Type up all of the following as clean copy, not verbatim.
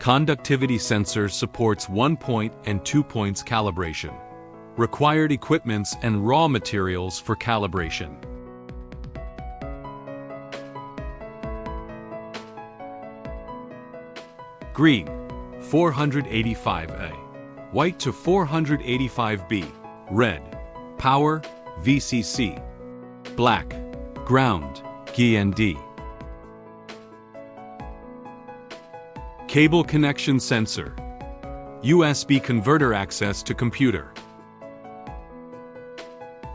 Conductivity sensor supports 1-point and 2 points calibration. Required equipments and raw materials for calibration. Green, 485A. White to 485B. Red, power, VCC. Black, ground, GND. Cable connection sensor. USB converter access to computer.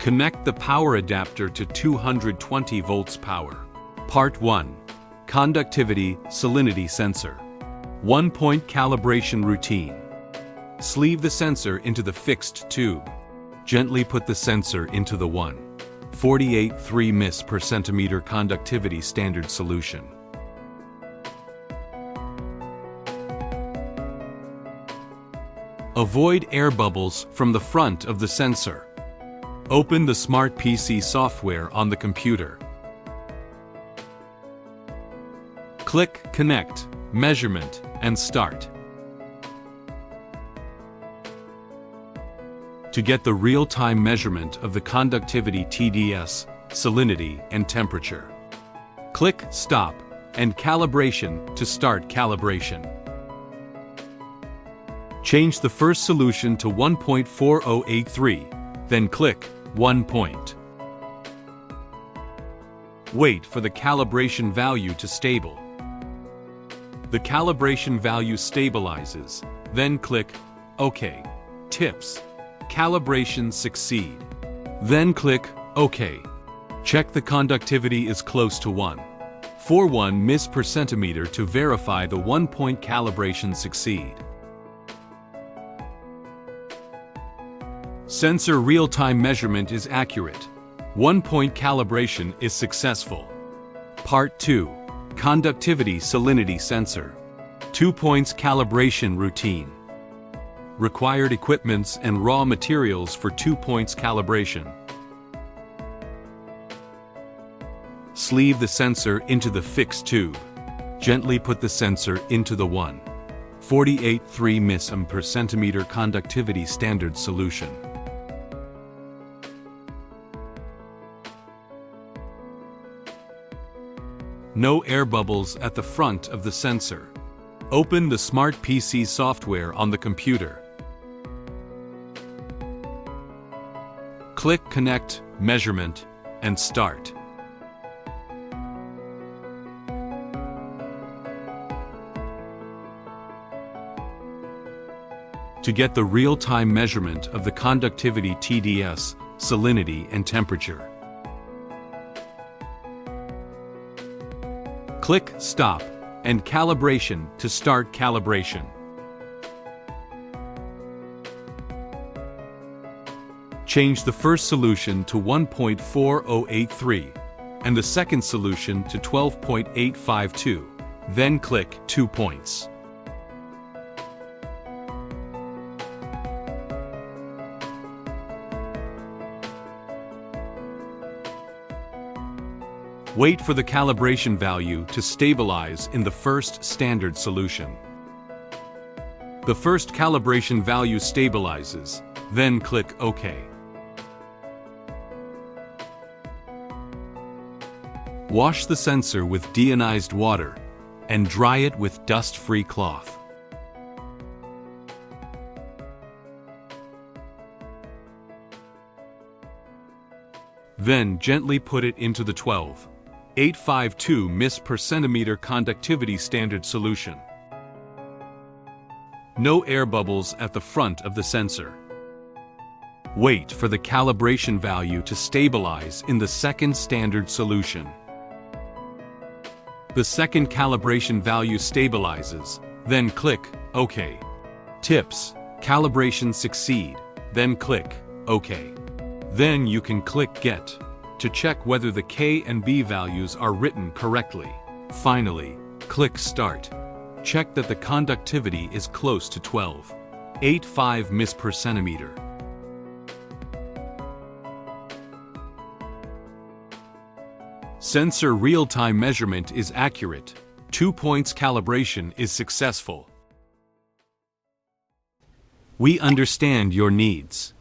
Connect the power adapter to 220 volts power. Part 1. Conductivity salinity sensor. 1-point calibration routine. Sleeve the sensor into the fixed tube. Gently put the sensor into the 1.48 miss per centimeter conductivity standard solution. Avoid air bubbles from the front of the sensor. Open the Smart PC software on the computer. Click Connect, Measurement, and Start. To get the real-time measurement of the conductivity TDS, salinity, and temperature. Click Stop and Calibration to start calibration. Change the first solution to 1.4083, then click 1 point. Wait for the calibration value to stable. The calibration value stabilizes, then click OK. Tips: calibration succeed. Then click OK. Check the conductivity is close to 1.41 miss per centimeter to verify the 1-point calibration succeed. Sensor real-time measurement is accurate. 1-point calibration is successful. Part 2. Conductivity salinity sensor. 2 points calibration routine. Required equipments and raw materials for 2 points calibration. Sleeve the sensor into the fixed tube. Gently put the sensor into the 1.48 miss per centimeter conductivity standard solution. No air bubbles at the front of the sensor. Open the Smart PC software on the computer. Click Connect, Measurement, and Start. To get the real-time measurement of the conductivity TDS, salinity, and temperature. Click Stop and Calibration to start calibration. Change the first solution to 1.4083 and the second solution to 12.852, then click 2 points. Wait for the calibration value to stabilize in the first standard solution. The first calibration value stabilizes, then click OK. Wash the sensor with deionized water and dry it with dust-free cloth. Then gently put it into the 12.852 miss per centimeter conductivity standard solution. No air bubbles at the front of the sensor. Wait for the calibration value to stabilize in the second standard solution. The second calibration value stabilizes, then click OK. Tips: calibration succeed, then click OK. Then you can click Get to check whether the K and B values are written correctly. Finally, click Start. Check that the conductivity is close to 12.85 miss per centimeter. Sensor real-time measurement is accurate. 2 points calibration is successful. We understand your needs.